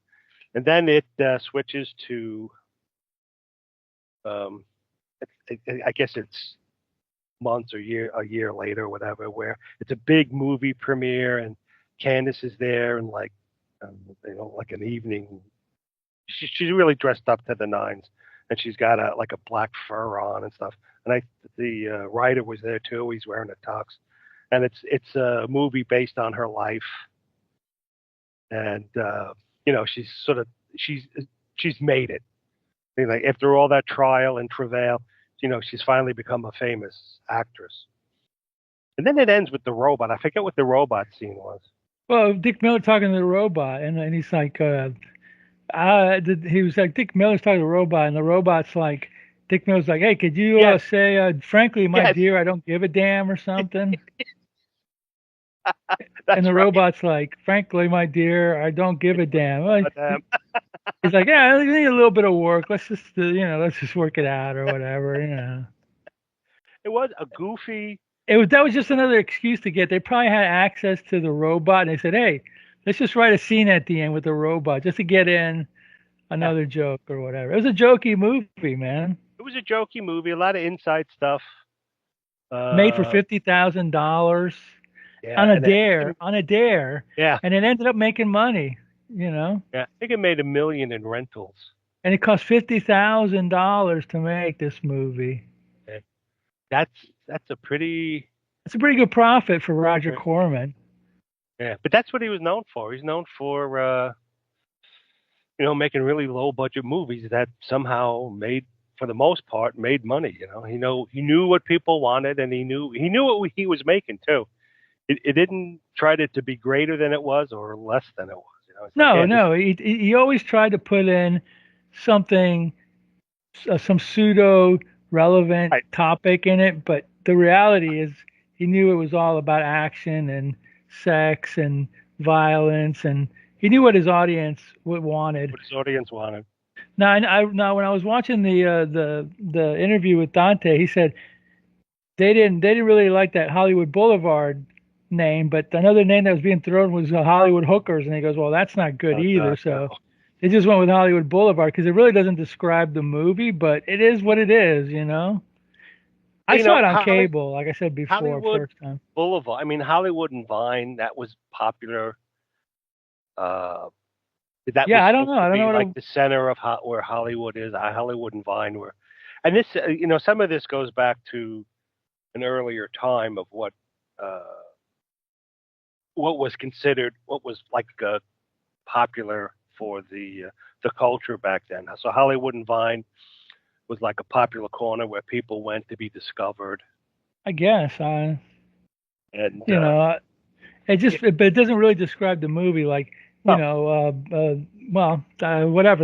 And then it switches to, I guess it's months or a year later, or whatever, where it's a big movie premiere, and Candice is there, and like an evening. She's really dressed up to the nines, and she's got a black fur on and stuff. And the writer was there too. He's wearing a tux, and it's a movie based on her life. And she's made it. I mean, like after all that trial and travail, she's finally become a famous actress. And then it ends with the robot. I forget what the robot scene was. Well, Dick Miller talking to the robot, and he's like, he was like, Dick Miller's talking to the robot, and the robot's like, Dick Miller's like, hey, could you say, frankly, my dear, I don't give a damn or something? And the robot's like, frankly, my dear, I don't give a damn. He's like, yeah, I need a little bit of work. Let's just work it out or whatever, It was a goofy. That was just another excuse to get. They probably had access to the robot, and they said, hey, let's just write a scene at the end with the robot just to get in another joke or whatever. It was a jokey movie, man. It was a jokey movie, a lot of inside stuff. Made for $50,000 on a dare. Yeah. And it ended up making money, Yeah, I think it made $1 million in rentals. And it cost $50,000 to make this movie. That's a pretty good profit for Roger Corman. Yeah, but that's what he was known for. He's known for making really low budget movies that somehow for the most part made money. He knew what people wanted, and he knew what he was making too. It didn't try to be greater than it was or less than it was. No. He always tried to put in something, some pseudo relevant topic in it, but the reality is he knew it was all about action and sex and violence, and he knew what his audience wanted. Now, when I was watching the interview with Dante, he said they didn't really like that Hollywood Boulevard name, but another name that was being thrown was Hollywood Hookers, and he goes, well, that's not good either. God, so no. they just went with Hollywood Boulevard because it really doesn't describe the movie, but it is what it is, I saw it on cable, like I said before, Hollywood first time. Boulevard. I mean, Hollywood and Vine, that was popular. That Yeah, was I don't know. I don't know what like the center of where Hollywood is. Hollywood and Vine were, and this, some of this goes back to an earlier time of what was considered, what was like popular for the culture back then. So Hollywood and Vine was like a popular corner where people went to be discovered. I guess. And it just, but it doesn't really describe the movie. Like, whatever.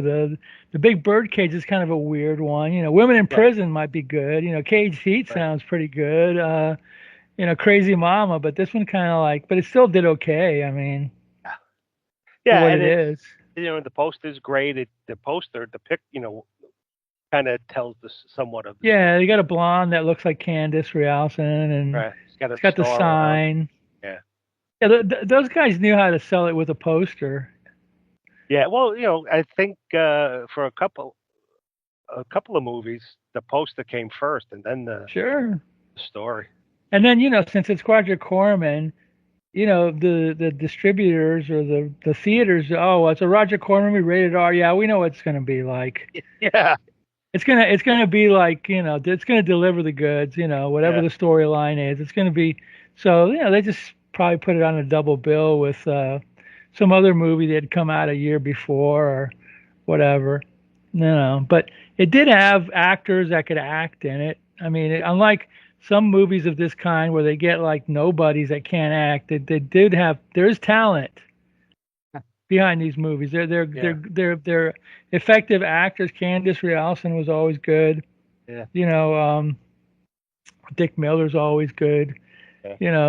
The Big Birdcage is kind of a weird one. Women in Prison might be good. Caged Heat sounds pretty good. Crazy Mama, but this one kind of like, but it still did okay. I mean, yeah, what and it is. The poster's great. The poster, the pic, kind of tells somewhat of. Yeah, you got a blonde that looks like Candice Rialson, and it's got the sign. Yeah, those guys knew how to sell it with a poster. Yeah, well, I think for a couple of movies, the poster came first, and then the story. And then since it's Roger Corman, the distributors or the theaters, it's a Roger Corman movie, rated R. Yeah, we know what it's going to be like. Yeah. It's gonna be like, it's gonna deliver the goods, whatever the storyline is. It's gonna be so, they just probably put it on a double bill with some other movie that had come out a year before or whatever. But it did have actors that could act in it. I mean, unlike some movies of this kind where they get like nobodies that can't act, there is talent behind these movies. They're effective actors. Candice Rialson was always good. Yeah. Dick Miller's always good. Yeah.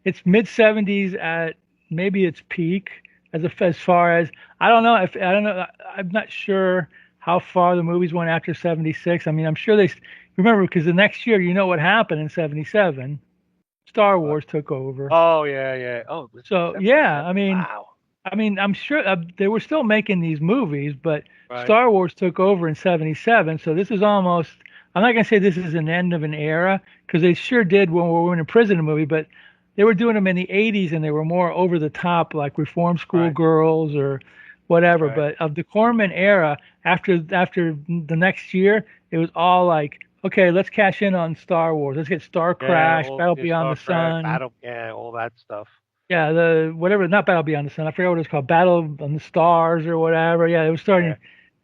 It's mid 70s at maybe its peak as far as I don't know. I'm not sure how far the movies went after 76. I mean, I'm sure they remember because the next year, what happened in 77. Star Wars took over. Oh yeah. Oh, so yeah. I mean, wow. I'm sure they were still making these movies, but Star Wars took over in 77. So this is almost. I'm not gonna say this is an end of an era because they sure did when we were in a prison movie, but they were doing them in the 80s and they were more over the top, like Reform School Girls or whatever. But of the Corman era, after the next year, it was all like, okay, let's cash in on Star Wars. Let's get Star Crash, Battle Beyond the Sun. All that stuff. Yeah, not Battle Beyond the Sun. I forgot what it was called, Battle on the Stars or whatever. Yeah, it was starting.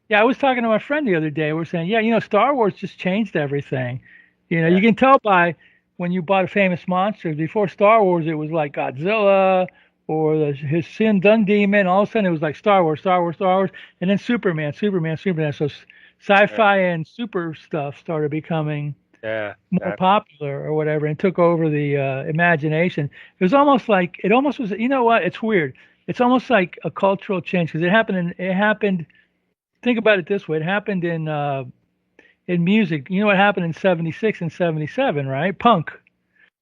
Yeah, I was talking to my friend the other day. We're saying, Star Wars just changed everything. You can tell by when you bought a Famous Monsters. Before Star Wars, it was like Godzilla or his Sin Dun Demon. All of a sudden, it was like Star Wars, and then Superman. So sci-fi and super stuff started becoming more popular or whatever, and took over the imagination. It was almost like was. It's weird. It's almost like a cultural change because it happened. Think about it this way: it happened in music. What happened in 76 and 77, right? Punk.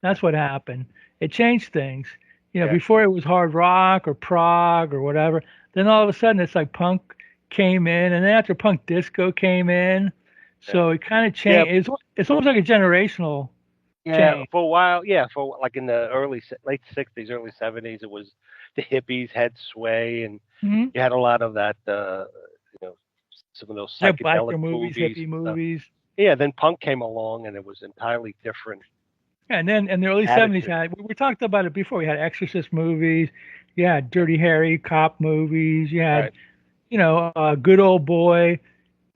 That's what happened. It changed things. Before it was hard rock or prog or whatever. Then all of a sudden it's like punk came in, and then after punk disco came in, so it kind of changed. It's almost like a generational change. For a while. For like in the late 60s, early 70s, it was the hippies had sway, and you had a lot of that. Some of those psychedelic movies, hippie movies. Yeah, then punk came along, and it was entirely different. Yeah, and then in the early 70s, we talked about it before. We had Exorcist movies, you had Dirty Harry cop movies, you had, Good Old Boy,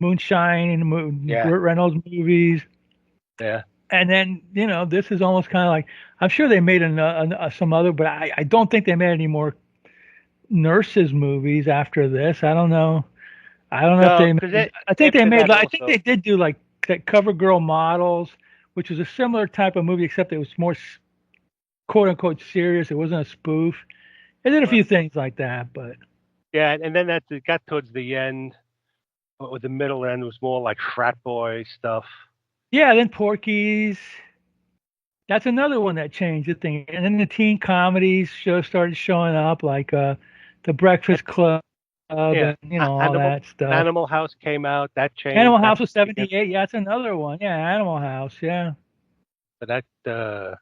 Moonshine, and Burt Reynolds movies. Yeah. And then, this is almost kind of like, I'm sure they made some other, but I don't think they made any more nurses movies after this. I don't know. I think they did do like that Cover Girl Models, which was a similar type of movie, except it was more quote unquote serious. It wasn't a spoof. They did a few things like that, but and then it got towards the end, or the middle end was more like frat boy stuff. Yeah, then Porky's. That's another one that changed the thing. And then the teen comedies started showing up, like The Breakfast Club, and all that stuff. Animal House came out. That changed. Animal House was 78. Yeah, that's another one. Yeah, Animal House. Yeah. But that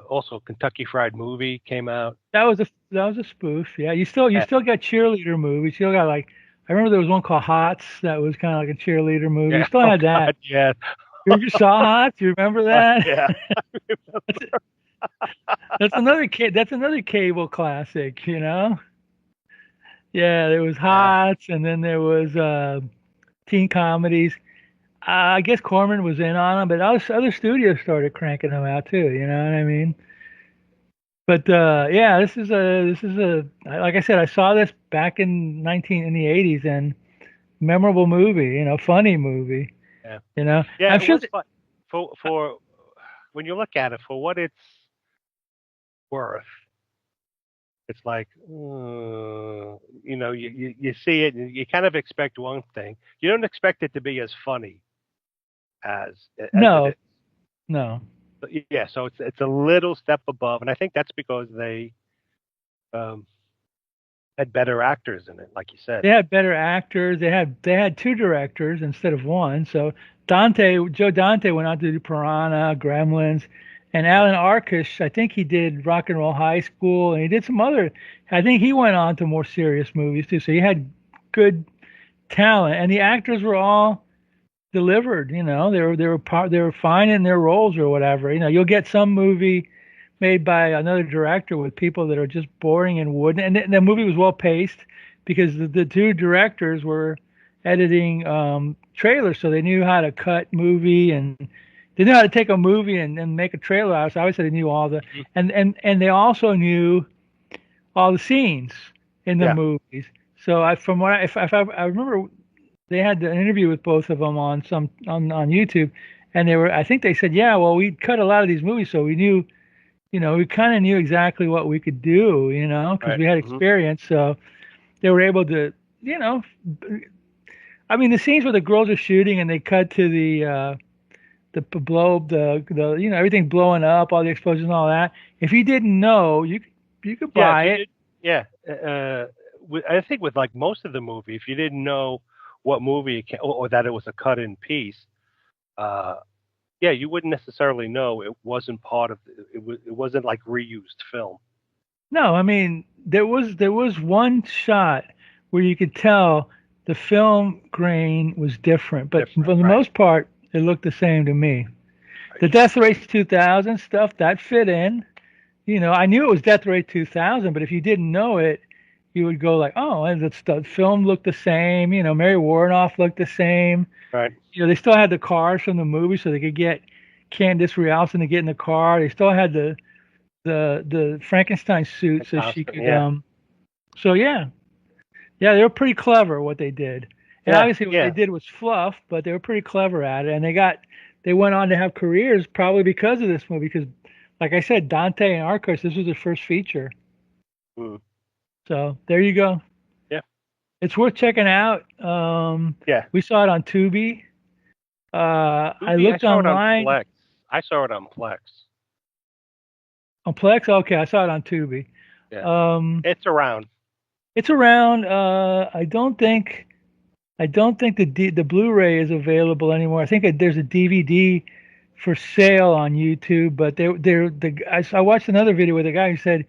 also Kentucky Fried Movie came out. That was a spoof. Yeah, you still got cheerleader movies. You still got, like, I remember there was one called Hots that was kind of like a cheerleader movie. You still had that. God, yeah. You saw Hots? You remember that? Yeah. That's another cable classic, you know. Yeah, there was Hots, and then there was teen comedies. I guess Corman was in on them, but other studios started cranking them out too. You know what I mean? But yeah, this is a like I said, I saw this back in the 80s, and memorable movie, you know, funny movie. Yeah. You know. Yeah, I'm sure for when you look at it for what it's worth, it's like you know, you see it and you kind of expect one thing. You don't expect it to be as funny as no. it is. No. But yeah, so it's a little step above, and I think that's because they had better actors in it, like you said. They had better actors. They had two directors instead of one. So Joe Dante went on to do Piranha, Gremlins, and Allan Arkush, I think he did Rock and Roll High School, and he did some other. I think he went on to more serious movies too. So he had good talent, and the actors were all delivered. You know, they were fine in their roles or whatever. You know, you'll get some movie made by another director with people that are just boring and wooden, and the movie was well paced because the two directors were editing trailers, so they knew how to cut movie, and they knew how to take a movie and make a trailer out. So I always said they knew all the, and they also knew all the scenes in the movies. So I remember they had an interview with both of them on YouTube, and I think they said, yeah, well, we cut a lot of these movies, so we knew, you know, we kind of knew exactly what we could do, you know, because we had experience. So they were able to, you know, I mean, the scenes where the girls are shooting and they cut to the you know, everything blowing up, all the explosions and all that. If you didn't know, you could buy it. I think with like most of the movie, if you didn't know what movie or that it was a cut-in piece, you wouldn't necessarily know it wasn't part of it wasn't like reused film. No, I mean there was one shot where you could tell the film grain was different, but for the most part it looked the same to me. The Death Race 2000 stuff that fit in. You know, I knew it was Death Race 2000, but if you didn't know it, you would go like, oh, and the film looked the same. You know, Mary Woronov looked the same. Right. You know, they still had the cars from the movie, so they could get Candice Rialson to get in the car. They still had the Frankenstein suit, so she could. So yeah, they were pretty clever what they did. And obviously what they did was fluff, but they were pretty clever at it. And they went on to have careers probably because of this movie. Because, like I said, Dante and Arkush, this was their first feature. Mm. So there you go. Yeah, it's worth checking out. We saw it on Tubi. I looked online. I saw it on Plex. On Plex? Okay, I saw it on Tubi. Yeah. It's around. It's around. I don't think the Blu-ray is available anymore. I think there's a DVD for sale on YouTube, but I watched another video with a guy who said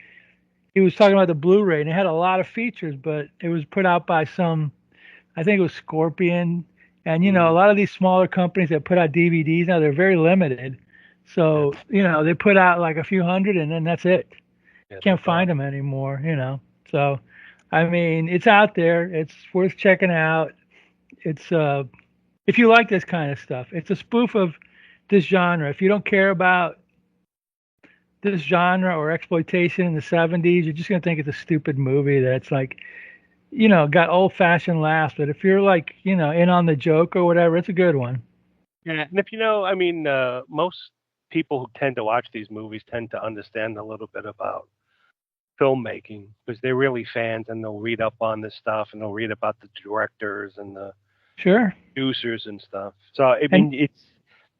he was talking about the Blu-ray, and it had a lot of features, but it was put out by I think it was Scorpion, and you know, a lot of these smaller companies that put out DVDs now, they're very limited. So, you know, they put out like a few hundred and then that's it. Can't find them anymore, you know. So, I mean, it's out there. It's worth checking out. It's if you like this kind of stuff, it's a spoof of this genre. If you don't care about this genre or exploitation in the 70s, you're just going to think it's a stupid movie that's like, you know, got old-fashioned laughs. But if you're like, you know, in on the joke or whatever, it's a good one. Yeah, and if you know, I mean, most people who tend to watch these movies tend to understand a little bit about filmmaking because they're really fans and they'll read up on this stuff and they'll read about the directors and the producers and stuff. So I mean,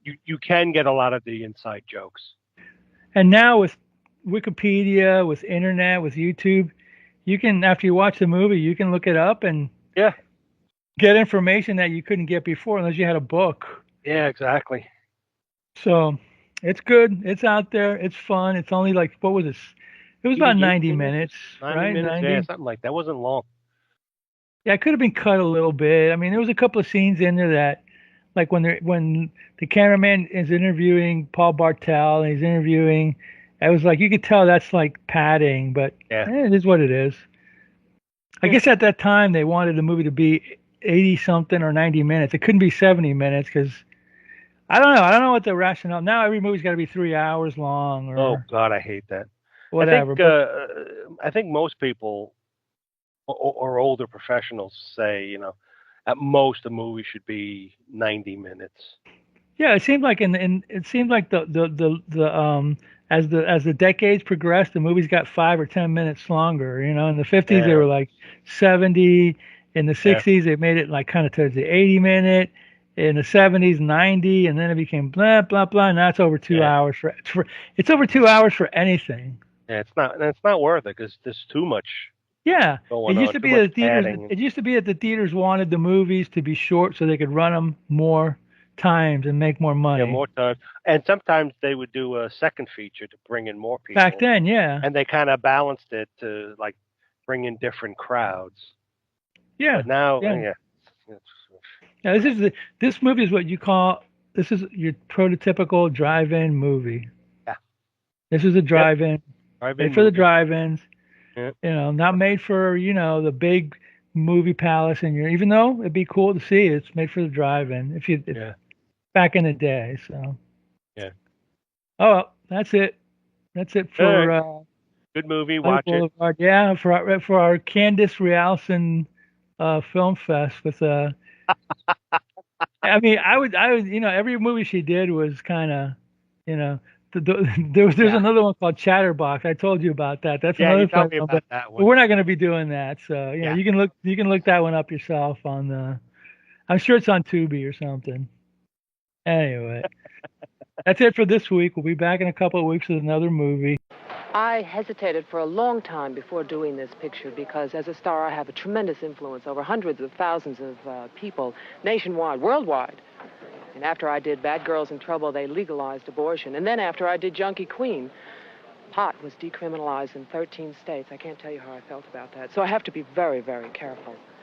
you can get a lot of the inside jokes. And now with Wikipedia, with internet, with YouTube, you can, after you watch the movie, you can look it up and get information that you couldn't get before unless you had a book. Yeah, exactly. So it's good. It's out there. It's fun. It's only like, what was this? It was about 90 minutes, 90 right? minutes, 90? yeah, something like that. Wasn't long. Yeah, it could have been cut a little bit. I mean, there was a couple of scenes in there that, like when the cameraman is interviewing Paul Bartel and he's interviewing, it was like, you could tell that's like padding, but it is what it is. I guess at that time they wanted the movie to be 80 something or 90 minutes. It couldn't be 70 minutes because I don't know. I don't know what the rationale. Now every movie's got to be 3 hours long. Or, oh God, I hate that. Whatever. I think most people or older professionals say, you know, at most a movie should be 90 minutes. Yeah, it seemed like it seemed like the as the decades progressed, the movies got 5 or 10 minutes longer. You know, in the 50s they were like 70. In the 60s they made it like kind of towards the 80-minute. In the 70s, 90, and then it became blah blah blah. And now it's over 2 hours it's over 2 hours for anything. Yeah, it's not worth it because there's too much. Yeah, it used to be that the theaters. Adding. It used to be that the theaters wanted the movies to be short so they could run them more times and make more money. Yeah, more time. And sometimes they would do a second feature to bring in more people. Back then, yeah. And they kind of balanced it to like bring in different crowds. Yeah. But now, Now this movie is what you call, this is your prototypical drive-in movie. Yeah. This is a drive-in. Made for the drive-ins. Yeah. You know, not made for, you know, the big movie palace in your, even though it'd be cool to see, it's made for the drive-in back in the day. So oh well, that's it for good movie. Watch Boulevard. It. Yeah, for our Candice Rialson film fest with I mean, I would, you know, every movie she did was kind of, you know, there's another one called Chatterbox. I told you about that. That's another fun one. About that one. But we're not going to be doing that. So you know, you can look that one up yourself on the. I'm sure it's on Tubi or something. Anyway, that's it for this week. We'll be back in a couple of weeks with another movie. I hesitated for a long time before doing this picture because as a star I have a tremendous influence over hundreds of thousands of people nationwide, worldwide. And after I did Bad Girls in Trouble, they legalized abortion. And then after I did Junkie Queen, pot was decriminalized in 13 states. I can't tell you how I felt about that. So I have to be very, very careful.